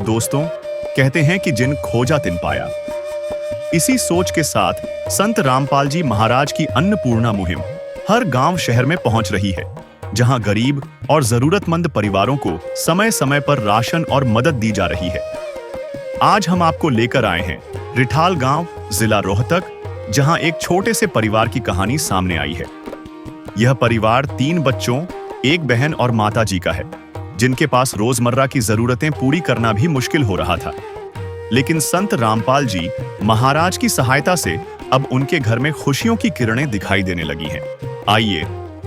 दोस्तों, कहते हैं कि जिन खोजा तिन पाया। इसी सोच के साथ संत रामपाल जी महाराज की अन्नपूर्णा मुहिम हर गांव शहर में पहुंच रही है, जहां गरीब और जरूरतमंद परिवारों को समय समय पर राशन और मदद दी जा रही है। आज हम आपको लेकर आए हैं रिठाल गांव, जिला रोहतक, जहां एक छोटे से परिवार की कहानी सामने आई है। यह परिवार 3 बच्चों, 1 बहन और माता जी का है, जिनके पास रोजमर्रा की जरूरतें पूरी करना भी मुश्किल हो रहा था। लेकिन संत रामपाल जी महाराज की सहायता से अब उनके घर में खुशियों की किरणें दिखाई देने लगी हैं। आइए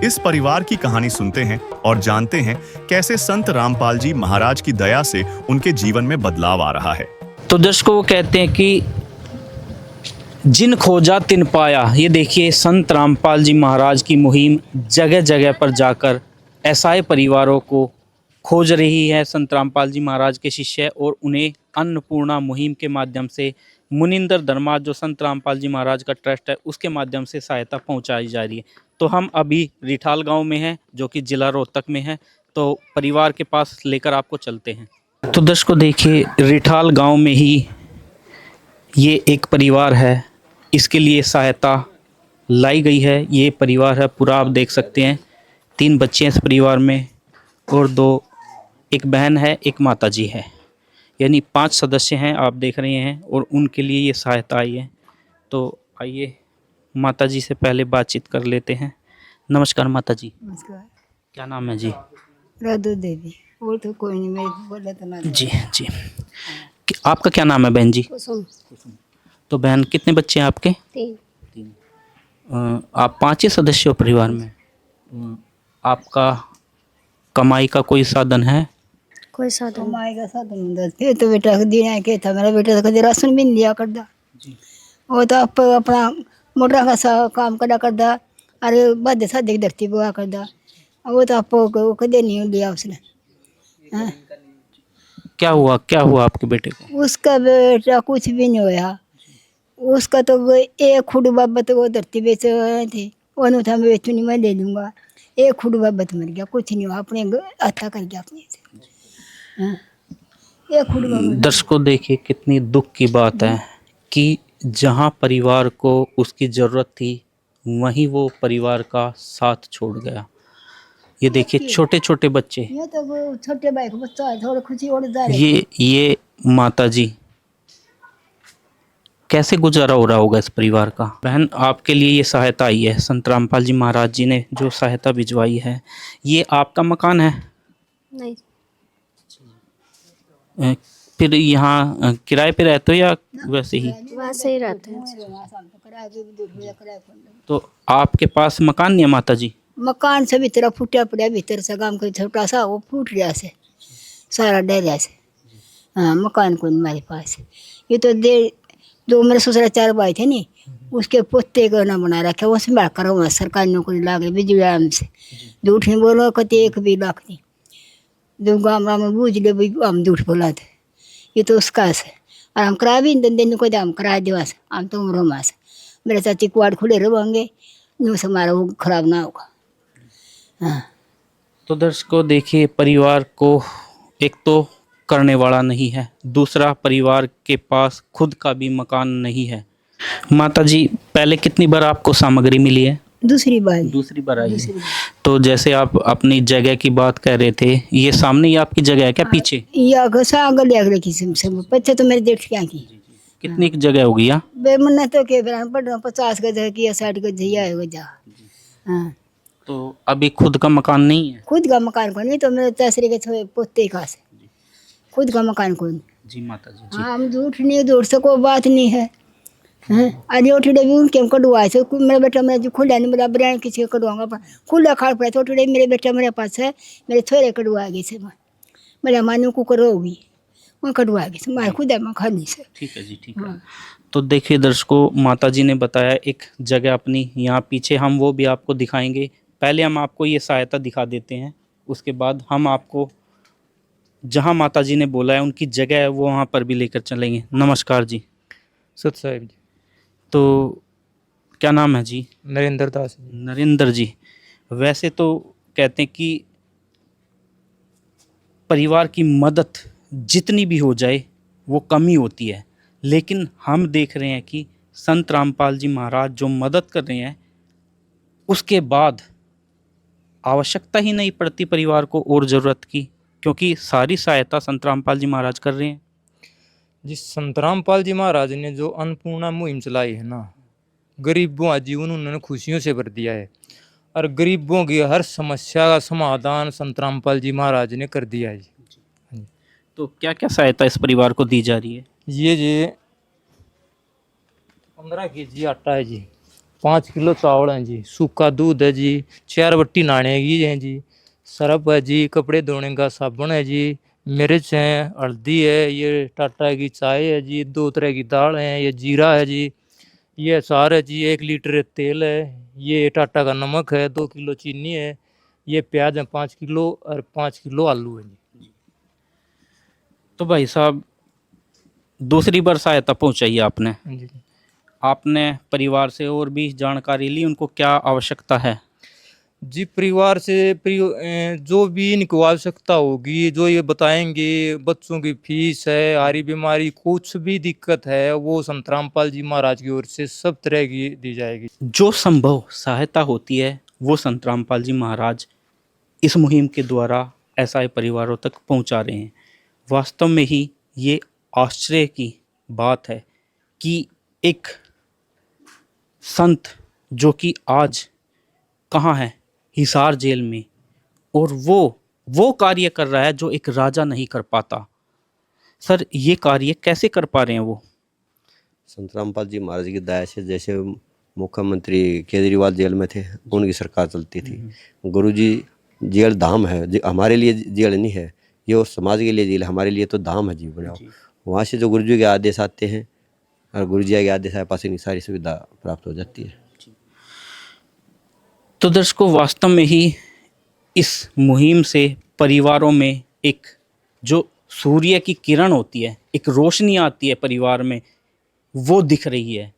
इस परिवार की कहानी सुनते हैं और जानते हैं कैसे संत रामपाल जी महाराज की दया से उनके जीवन में बदलाव आ रहा है। तो दर्शकों, वो कहते हैं कि जिन खोजा तिन पाया। ये देखिए, संत रामपाल जी महाराज की मुहिम जगह जगह पर जाकर असहाय परिवारों को खोज रही है। संत रामपाल जी महाराज के शिष्य और उन्हें अन्नपूर्णा मुहिम के माध्यम से मुनिंदर धर्मा, जो संत रामपाल जी महाराज का ट्रस्ट है, उसके माध्यम से सहायता पहुंचाई जा रही है। तो हम अभी रिठाल गांव में हैं, जो कि जिला रोहतक में है। तो परिवार के पास लेकर आपको चलते हैं। तो दर्शकों देखिए, रिठाल गांव में ही ये एक परिवार है, इसके लिए सहायता लाई गई है। ये परिवार है पूरा, आप देख सकते हैं 3 बच्चे हैं इस परिवार में और 1 बहन है, 1 माता जी है, यानी 5 सदस्य हैं, आप देख रहे हैं। और उनके लिए ये सहायता आई है। तो आइए माता जी से पहले बातचीत कर लेते हैं। नमस्कार माता जी। नमस्कार। क्या नाम है जी? राधो देवी। और तो कोई नहीं, मैं बोला तो ना। जी जी। आपका क्या नाम है बहन जी? कुसुम। तो बहन, कितने बच्चे हैं आपके? 3। आप 5 ही सदस्य हो परिवार में। आपका कमाई का कोई साधन है? कोई साधन कमाई का साधन नहीं थे तो बेटा दिन के था। मेरा बेटा तो कभी राशन भी नहीं लिया करता। वो तो अपना मोटा का सा काम करा करता। अरे बद सा देख देखती बुआ करता। वो तो आपको कदे नहीं लिया उसने। हाँ? क्या हुआ आपके बेटे को? उसका बेटा कुछ भी नहीं होया। उसका तो वो एक खुड बाबत वो धरती बेच थी, वो था मैं बेचूंगी, मैं ले लूँगा। एक खुड बाबत मर गया, कुछ नहीं हुआ, अपने अच्छा कर गया अपने से। हाँ, एक खुड बाबत। दर्शकों देखिए, कितनी दुख की बात है कि जहां परिवार को उसकी ज़रूरत थी, वहीं वो परिवार का साथ छोड़ गया। ये देखिए छोटे छोटे बच्चे। ये तो वो छोटे भाई को बच्चा है, थोड़ी खुशी और जा रही है। ये माता जी, कैसे गुजारा हो रहा होगा इस परिवार का? बहन, आपके लिए ये सहायता आई है, संत रामपाल जी महाराज जी ने जो सहायता भिजवाई है। ये आपका मकान है? नहीं। फिर यहाँ किराए पे रहते हो या वैसे ही? वहाँ से ही रहते हैं। तो आपके पास मकान नहीं है माता जी? मकान से भीतर फूटा पड़ा, भीतर से गांव का छोटा सा वो फूट गया से सारा डर से। हाँ, मकान को हमारे पास। ये तो जो मेरे ससुर 4 भाई थे नी, उसके पोते को ना बना रखा, वो संभाल कर वहाँ सरकारी नौकरी लागे बिजली से। झूठ नहीं बोलो, कति 1 भी लाख नहीं। जो गाँव में बूझ ले भाई, हम झूठ बोला थे। ये तो उसका से और हम करा भी दिन को हम करा देवा से। हम तो उम्र में से मेरे चाची कुआड़ खुले रहेंगे, यूँ से हमारा वो खराब ना होगा। हाँ। तो दर्शकों देखिए, परिवार को एक तो करने वाला नहीं है, दूसरा परिवार के पास खुद का भी मकान नहीं है। माता जी, पहले कितनी बार आपको सामग्री मिली है? दूसरी बार आई है। तो जैसे आप अपनी जगह की बात कर रहे थे, ये सामने ही आपकी जगह है क्या पीछे? या आगे आगे की बच्चे तो मेरे देख क्या की। कितनी जगह होगी यहाँ? बेमन्ना तो के पढ़ 50 गज है कि 60 गज है जा। हाँ। तो अभी खुद का मकान नहीं है? खुद का मकान को नहीं, तो मेरे तसरी के पोते का से खुद का मकान को नहीं। जी माता जी। हाँ, हम झूठ नहीं, झूठ से कोई बात नहीं है। अरे उठे भी उनके कटवाए से मेरा बेटा, मेरा जो खुला नहीं, मेरा ब्रांड किसी का कटवाऊंगा, पर खुला खाड़ पड़ा तो उठे मेरे बेटा मेरे पास है, मेरे थोड़े कटवा गए से। मेरा मानो को करोगी वहाँ कटवा गए से, मारे खुद मैं खानी से। ठीक है जी, ठीक है। तो देखिए दर्शकों, माता जी ने बताया एक जगह अपनी, यहाँ पीछे हम वो भी आपको दिखाएंगे। पहले हम आपको ये सहायता दिखा देते हैं, उसके बाद हम आपको जहाँ माता जी ने बोला है उनकी जगह है, वो वहाँ पर भी लेकर चलेंगे। नमस्कार जी। सत साहिब जी। तो क्या नाम है जी? नरेंद्र दास। नरेंद्र जी। वैसे तो कहते हैं कि परिवार की मदद जितनी भी हो जाए वो कमी होती है, लेकिन हम देख रहे हैं कि संत रामपाल जी महाराज जो मदद कर रहे हैं उसके बाद आवश्यकता ही नहीं पड़ती परिवार को और ज़रूरत की, क्योंकि सारी सहायता संत रामपाल जी महाराज कर रहे हैं। जिस संत रामपाल जी महाराज ने जो अन्नपूर्णा मुहिम चलाई है ना, गरीबों का जीवन उन्होंने खुशियों से भर दिया है और गरीबों की हर समस्या का समाधान संत रामपाल जी महाराज ने कर दिया है जी। तो क्या क्या सहायता इस परिवार को दी जा रही है? ये जी 15 kg आटा है जी, 5 किलो चावल है जी, सूखा दूध है जी, 4 बट्टी नाने की है जी, सरफ है जी, कपड़े धोने का साबुन है जी, मिर्च है, हल्दी है, ये टाटा की चाय है जी, 2 तरह की दाल है, ये जीरा है जी, ये अचार है जी, 1 लीटर तेल है, ये टाटा का नमक है, 2 किलो चीनी है, ये प्याज है 5 किलो और 5 किलो आलू है जी। तो भाई साहब, दूसरी बार सहायता पहुंचाई आपने, जी आपने परिवार से और भी जानकारी ली, उनको क्या आवश्यकता है? जी, परिवार से जो भी इनको आवश्यकता होगी, जो ये बताएंगे, बच्चों की फीस है, हारी बीमारी, कुछ भी दिक्कत है, वो संत रामपाल जी महाराज की ओर से सब तरह की दी जाएगी। जो संभव सहायता होती है वो संत रामपाल जी महाराज इस मुहिम के द्वारा असहाय परिवारों तक पहुंचा रहे हैं। वास्तव में ही ये आश्चर्य की बात है कि एक संत जो कि आज कहाँ है, हिसार जेल में, और वो कार्य कर रहा है जो एक राजा नहीं कर पाता। सर, ये कार्य कैसे कर पा रहे हैं वो? संत रामपाल जी महाराज की दया से, जैसे मुख्यमंत्री केजरीवाल जेल में थे, उनकी सरकार चलती थी। गुरुजी जेल धाम है, हमारे लिए जेल नहीं है, ये और समाज के लिए जेल है, हमारे लिए तो धाम है जी बनाओ। वहाँ से जो गुरुजी के आदेश आते हैं और गुरुजी के आदेश आए पास इतनी सारी सुविधा प्राप्त हो जाती है। तो दर्शकों, वास्तव में ही इस मुहिम से परिवारों में एक जो सूर्य की किरण होती है, एक रोशनी आती है परिवार में, वो दिख रही है।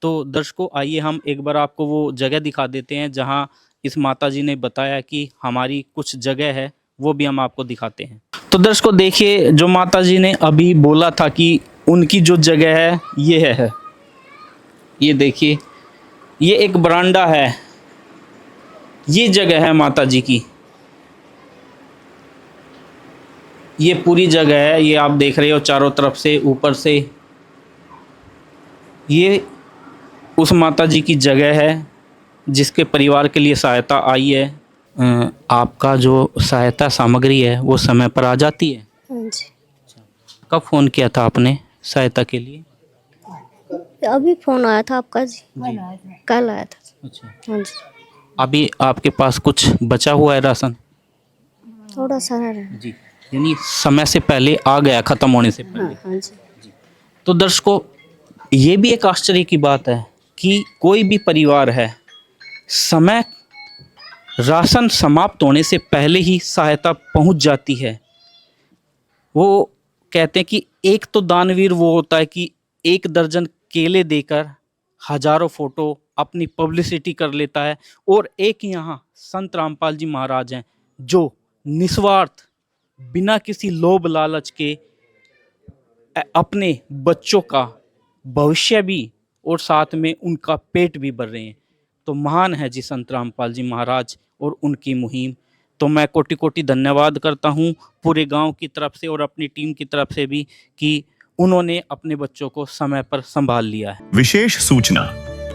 तो दर्शकों, आइए हम एक बार आपको वो जगह दिखा देते हैं जहां इस माता जी ने बताया कि हमारी कुछ जगह है, वो भी हम आपको दिखाते हैं। तो दर्शकों देखिए, जो माता जी ने अभी बोला था कि उनकी जो जगह है ये है, ये देखिए, ये एक बरांडा है, ये जगह है माता जी की, ये पूरी जगह है, ये आप देख रहे हो चारों तरफ से, ऊपर से, ये उस माता जी की जगह है जिसके परिवार के लिए सहायता आई है। आपका जो सहायता सामग्री है वो समय पर आ जाती है? हाँ जी, कब फ़ोन किया था आपने सहायता के लिए? अभी फोन आया था आपका जी, कल आया था। अच्छा, हाँ जी, अभी आपके पास कुछ बचा हुआ है राशन? थोड़ा सारा रहा। जी, यानी समय से पहले आ गया, ख़त्म होने से पहले। हाँ जी, तो दर्शकों, ये भी एक आश्चर्य की बात है कि कोई भी परिवार है, समय राशन समाप्त होने से पहले ही सहायता पहुंच जाती है। वो कहते हैं कि एक तो दानवीर वो होता है कि 1 दर्जन केले देकर हजारों फोटो अपनी पब्लिसिटी कर लेता है, और एक यहाँ संत रामपाल जी महाराज हैं जो निस्वार्थ, बिना किसी लोभ लालच के अपने बच्चों का भविष्य भी और साथ में उनका पेट भी भर रहे हैं। तो महान है जी संत रामपाल जी महाराज और उनकी मुहिम। तो मैं कोटि कोटि धन्यवाद करता हूँ पूरे गांव की तरफ से और अपनी टीम की तरफ से भी कि उन्होंने अपने बच्चों को समय पर संभाल लिया है। विशेष सूचना,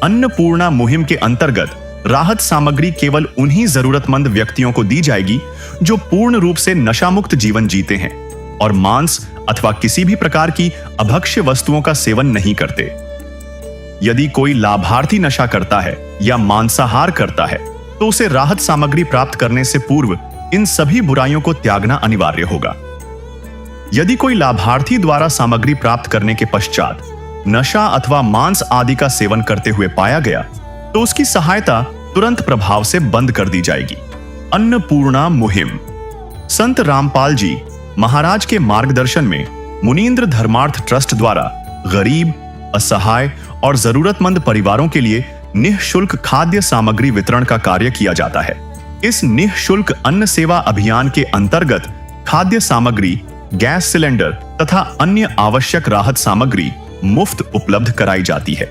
अन्नपूर्णा मुहिम के अंतर्गत राहत सामग्री केवल उन्हीं जरूरतमंद व्यक्तियों को दी जाएगी जो पूर्ण रूप से नशा मुक्त जीवन जीते हैं और मांस अथवा किसी भी प्रकार की अभक्ष्य वस्तुओं का सेवन नहीं करते। यदि कोई लाभार्थी नशा करता है या मांसाहार करता है तो उसे राहत सामग्री प्राप्त करने से पूर्व इन सभी बुराइयों को त्यागना अनिवार्य होगा। यदि कोई लाभार्थी द्वारा सामग्री प्राप्त करने के पश्चात नशा अथवा मांस आदि का सेवन करते हुए पाया गया तो उसकी सहायता तुरंत प्रभाव से बंद कर दी जाएगी। अन्नपूर्णा मुहिम संत रामपाल जी महाराज के मार्गदर्शन में मुनींद्र धर्मार्थ ट्रस्ट द्वारा गरीब, असहाय और जरूरतमंद परिवारों के लिए निःशुल्क खाद्य सामग्री वितरण का कार्य किया जाता है। इस निःशुल्क अन्न सेवा अभियान के अंतर्गत खाद्य सामग्री गैस सिलेंडर तथा अन्य आवश्यक राहत सामग्री मुफ्त उपलब्ध कराई जाती है।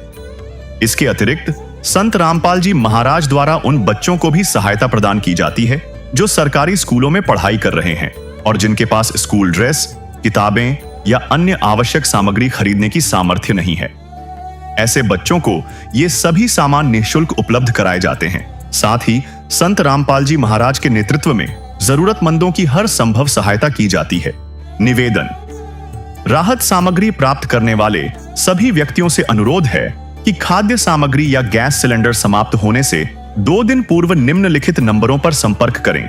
इसके अतिरिक्त संत रामपाल जी महाराज द्वारा उन बच्चों को भी सहायता प्रदान की जाती है जो सरकारी स्कूलों में पढ़ाई कर रहे हैं और जिनके पास स्कूल ड्रेस, किताबें या अन्य आवश्यक सामग्री खरीदने की सामर्थ्य नहीं है। ऐसे बच्चों को ये सभी सामान निःशुल्क उपलब्ध कराए जाते हैं। साथ ही संत रामपाल जी महाराज के नेतृत्व में जरूरतमंदों की हर संभव सहायता की जाती है। निवेदन: राहत सामग्री प्राप्त करने वाले सभी व्यक्तियों से अनुरोध है कि खाद्य सामग्री या गैस सिलेंडर समाप्त होने से 2 दिन पूर्व निम्नलिखित नंबरों पर संपर्क करें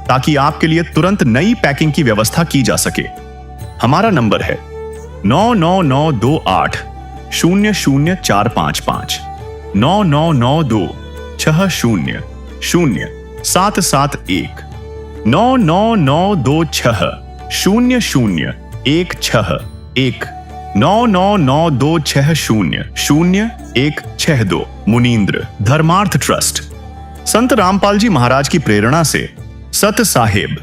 ताकि आपके लिए तुरंत नई पैकिंग की व्यवस्था की जा सके। हमारा नंबर है 99928 00455 9992 60 0771 99926 0016 99926000162 मुनींद्र धर्मार्थ ट्रस्ट। संत रामपाल जी महाराज की प्रेरणा से सत साहेब।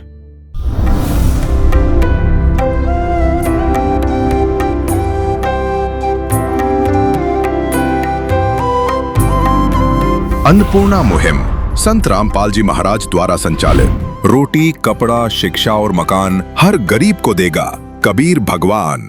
अन्नपूर्णा मुहिम संत रामपाल जी महाराज द्वारा संचालित। रोटी, कपड़ा, शिक्षा और मकान हर गरीब को देगा कबीर भगवान।